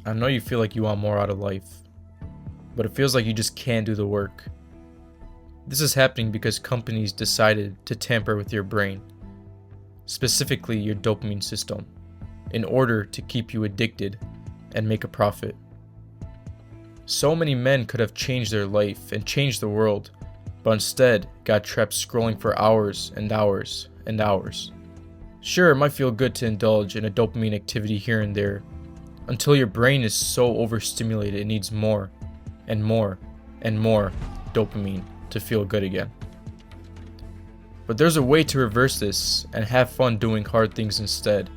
I know you feel like you want more out of life, but it feels like you just can't do the work. This is happening because companies decided to tamper with your brain, specifically your dopamine system, in order to keep you addicted and make a profit. So many men could have changed their life and changed the world, but instead got trapped scrolling for hours and hours and hours. Sure, it might feel good to indulge in a dopamine activity here and there, until your brain is so overstimulated it needs more and more and more dopamine to feel good again. But there's a way to reverse this and have fun doing hard things instead.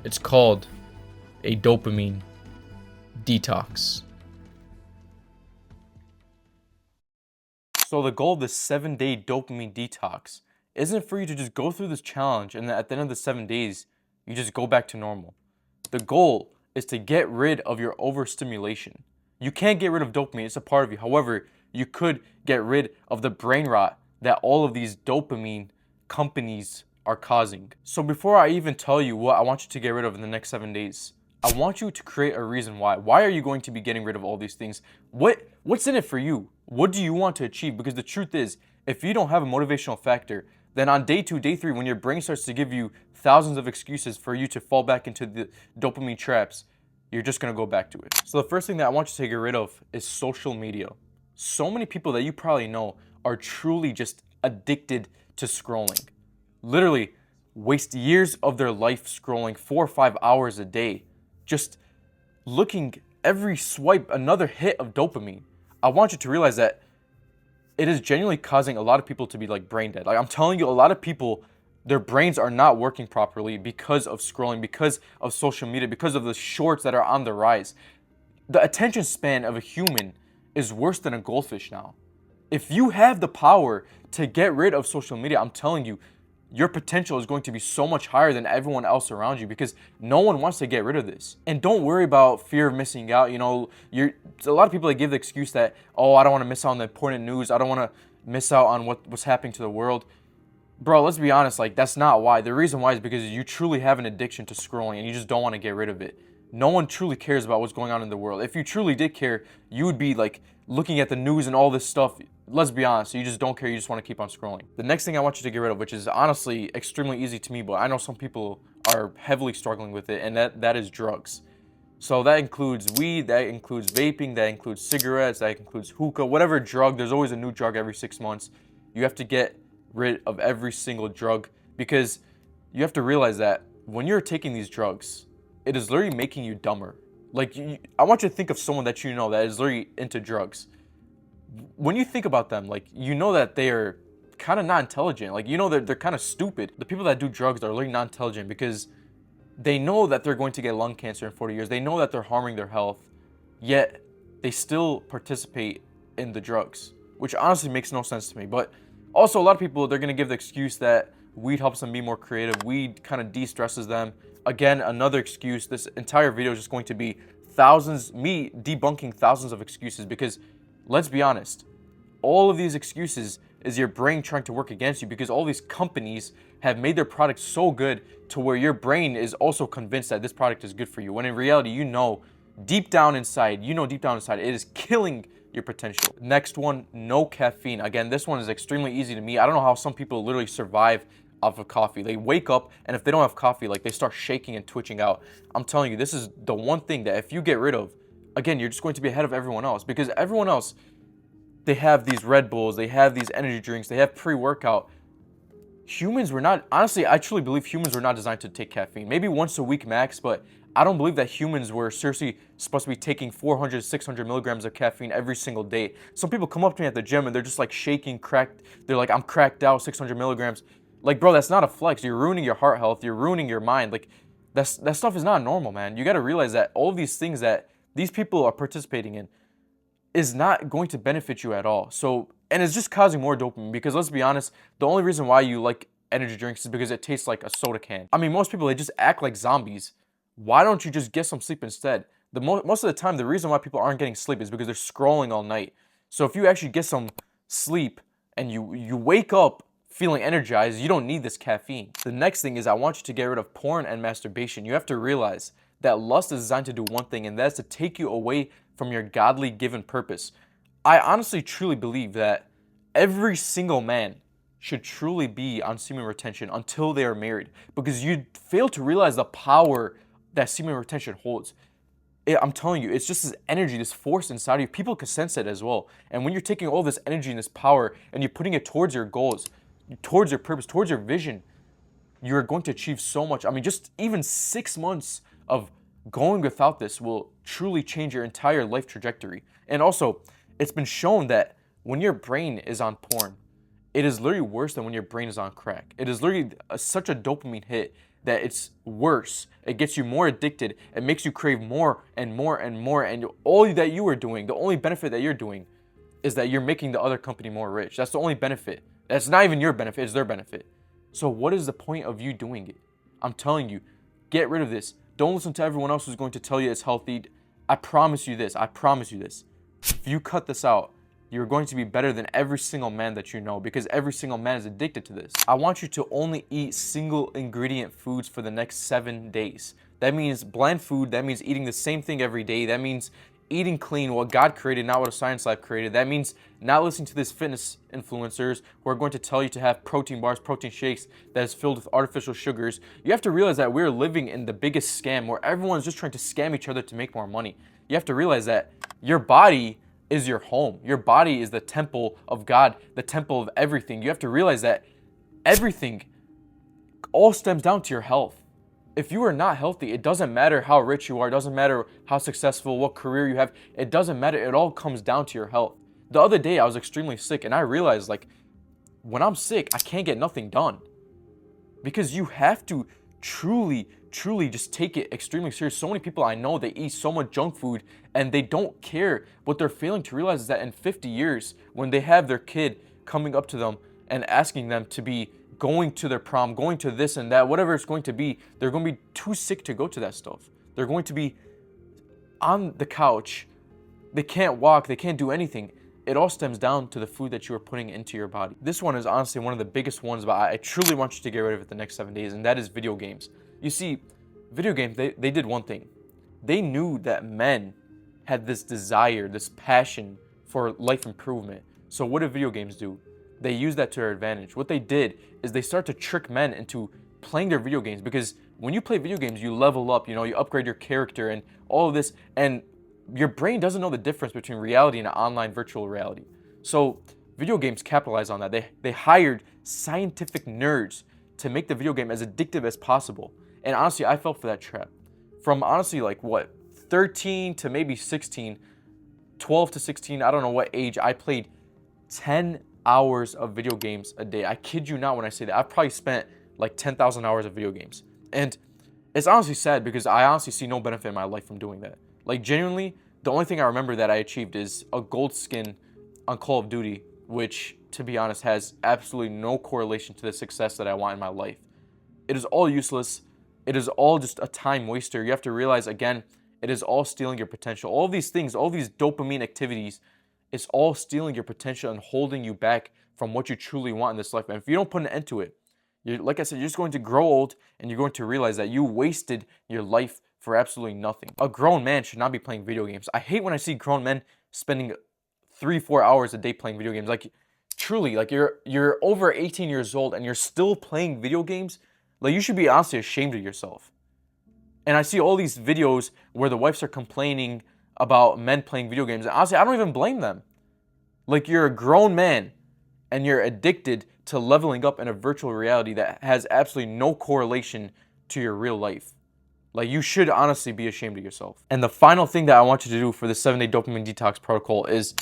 It's called a dopamine detox. So the goal of this 7-day dopamine detox isn't for you to just go through this challenge and then at the end of the 7 days, you just go back to normal. The goal is to get rid of your overstimulation. You can't get rid of dopamine, it's a part of you. However, you could get rid of the brain rot that all of these dopamine companies are causing. So before I even tell you what I want you to get rid of in the next 7 days, I want you to create a reason why. Why are you going to be getting rid of all these things? What's in it for you? What do you want to achieve? Because the truth is, if you don't have a motivational factor, then on day 2, day 3, when your brain starts to give you thousands of excuses for you to fall back into the dopamine traps, you're just gonna go back to it. So the first thing that I want you to get rid of is social media. So many people that you probably know are truly just addicted to scrolling. Literally waste years of their life scrolling 4 or 5 hours a day, just looking every swipe another hit of dopamine. I want you to realize that it is genuinely causing a lot of people to be like brain dead. Like I'm telling you, a lot of people, their brains are not working properly because of scrolling, because of social media, because of the shorts that are on the rise. The attention span of a human is worse than a goldfish now. If you have the power to get rid of social media, I'm telling you, your potential is going to be so much higher than everyone else around you because no one wants to get rid of this. And don't worry about fear of missing out. You know, a lot of people that give the excuse that, oh, I don't want to miss out on the important news. I don't want to miss out on what's happening to the world. Bro, let's be honest, like that's not why. The reason why is because you truly have an addiction to scrolling and you just don't want to get rid of it. No one truly cares about what's going on in the world. If you truly did care, you would be like looking at the news and all this stuff. Let's be honest, you just don't care, you just want to keep on scrolling. The next thing I want you to get rid of, which is honestly extremely easy to me, but I know some people are heavily struggling with it, and that is drugs. So that includes weed, that includes vaping, that includes cigarettes, that includes hookah, whatever drug. There's always a new drug every 6 months. You have to get rid of every single drug because you have to realize that when you're taking these drugs, it is literally making you dumber. Like, I want you to think of someone that you know that is literally into drugs. When you think about them, like, you know that they are kind of not intelligent. Like, you know they're kind of stupid. The people that do drugs are literally not intelligent because they know that they're going to get lung cancer in 40 years. They know that they're harming their health, yet they still participate in the drugs, which honestly makes no sense to me. But also, a lot of people, they're going to give the excuse that weed helps them be more creative. Weed kind of de-stresses them. Again, another excuse. This entire video is just going to be me debunking thousands of excuses because let's be honest, all of these excuses is your brain trying to work against you because all these companies have made their products so good to where your brain is also convinced that this product is good for you. When in reality, deep down inside, it is killing your potential. Next one, no caffeine. Again, this one is extremely easy to me. I don't know how some people literally survive off of coffee. They wake up and if they don't have coffee, like they start shaking and twitching out. I'm telling you, this is the one thing that if you get rid of, again, you're just going to be ahead of everyone else because everyone else, they have these Red Bulls, they have these energy drinks, they have pre-workout. Humans were not, honestly, I truly believe humans were not designed to take caffeine. Maybe once a week max, but I don't believe that humans were seriously supposed to be taking 400, 600 milligrams of caffeine every single day. Some people come up to me at the gym and they're just like shaking, cracked. They're like, I'm cracked out, 600 milligrams. Like, bro, that's not a flex. You're ruining your heart health. You're ruining your mind. Like, that stuff is not normal, man. You got to realize that all of these things that these people are participating in is not going to benefit you at all. So, and it's just causing more dopamine because let's be honest, the only reason why you like energy drinks is because it tastes like a soda can. I mean, most people, they just act like zombies. Why don't you just get some sleep instead? Most of the time, the reason why people aren't getting sleep is because they're scrolling all night. So if you actually get some sleep and you wake up feeling energized, you don't need this caffeine. The next thing is I want you to get rid of porn and masturbation. You have to realize that lust is designed to do one thing, and that's to take you away from your godly given purpose. I honestly truly believe that every single man should truly be on semen retention until they are married, because you fail to realize the power that semen retention holds. I'm telling you, it's just this energy, this force inside of you. People can sense it as well. And when you're taking all this energy and this power and you're putting it towards your goals, towards your purpose, towards your vision, you're going to achieve so much. I mean, just even 6 months of going without this will truly change your entire life trajectory. And also, it's been shown that when your brain is on porn, it is literally worse than when your brain is on crack. It is literally such a dopamine hit that it's worse. It gets you more addicted. It makes you crave more and more and more. And all that you are doing, the only benefit that you're doing is that you're making the other company more rich. That's the only benefit. That's not even your benefit, it's their benefit. So what is the point of you doing it? I'm telling you, get rid of this. Don't listen to everyone else who's going to tell you it's healthy. I promise you this. I promise you this. If you cut this out, you're going to be better than every single man that you know, because every single man is addicted to this. I want you to only eat single ingredient foods for the next 7 days. That means bland food. That means eating the same thing every day. That means eating clean, what God created, not what a science lab created. That means not listening to these fitness influencers who are going to tell you to have protein bars, protein shakes that is filled with artificial sugars. You have to realize that we're living in the biggest scam where everyone's just trying to scam each other to make more money. You have to realize that your body is your home. Your body is the temple of God, the temple of everything. You have to realize that everything all stems down to your health. If you are not healthy, it doesn't matter how rich you are, it doesn't matter how successful, what career you have, it doesn't matter. It all comes down to your health. The other day, I was extremely sick, and I realized, like, when I'm sick, I can't get nothing done. Because you have to truly just take it extremely serious. So many people I know, they eat so much junk food and they don't care. What they're failing to realize is that in 50 years, when they have their kid coming up to them and asking them to be going to their prom, going to this and that, whatever it's going to be, they're going to be too sick to go to that stuff. They're going to be on the couch. They can't walk. They can't do anything. It all stems down to the food that you are putting into your body. This one is honestly one of the biggest ones, but I truly want you to get rid of it the next 7 days, and that is video games. You see, video games, they did one thing. They knew that men had this desire, this passion for life improvement. So what do video games do? They use that to their advantage. What they did is they start to trick men into playing their video games, because when you play video games, you level up, you upgrade your character and all of this, and your brain doesn't know the difference between reality and online virtual reality. So video games capitalize on that. They hired scientific nerds to make the video game as addictive as possible. And honestly, I fell for that trap. From honestly, 13 to maybe 16, 12 to 16, I don't know what age, I played 10 hours of video games a day. I kid you not when I say that. I've probably spent like 10,000 hours of video games. And it's honestly sad, because I honestly see no benefit in my life from doing that. Like, genuinely, the only thing I remember that I achieved is a gold skin on Call of Duty, which, to be honest, has absolutely no correlation to the success that I want in my life. It is all useless. It is all just a time waster. You have to realize, again, it is all stealing your potential. All these things, all these dopamine activities, it's all stealing your potential and holding you back from what you truly want in this life. And if you don't put an end to it, like I said, you're just going to grow old, and you're going to realize that you wasted your life for absolutely nothing. A grown man should not be playing video games. I hate when I see grown men spending 3-4 hours a day playing video games. Like, truly, like, you're over 18 years old and you're still playing video games. Like, you should be honestly ashamed of yourself. And I see all these videos where the wives are complaining about men playing video games. And honestly, I don't even blame them. Like, you're a grown man and you're addicted to leveling up in a virtual reality that has absolutely no correlation to your real life. Like, you should honestly be ashamed of yourself. And the final thing that I want you to do for the 7-day dopamine detox protocol is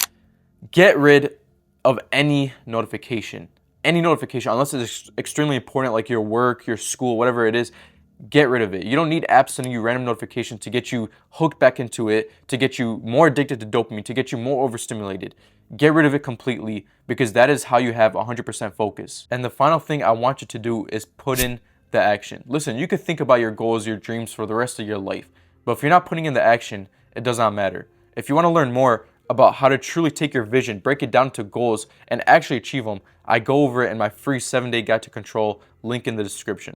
get rid of any notification. Any notification, unless it's extremely important, like your work, your school, whatever it is, get rid of it. You don't need apps sending you random notifications to get you hooked back into it, to get you more addicted to dopamine, to get you more overstimulated. Get rid of it completely, because that is how you have 100% focus. And the final thing I want you to do is put in the action. Listen, you could think about your goals, your dreams for the rest of your life, but if you're not putting in the action, it does not matter. If you want to learn more about how to truly take your vision, break it down to goals, and actually achieve them, I go over it in my free 7-day guide to control, link in the description.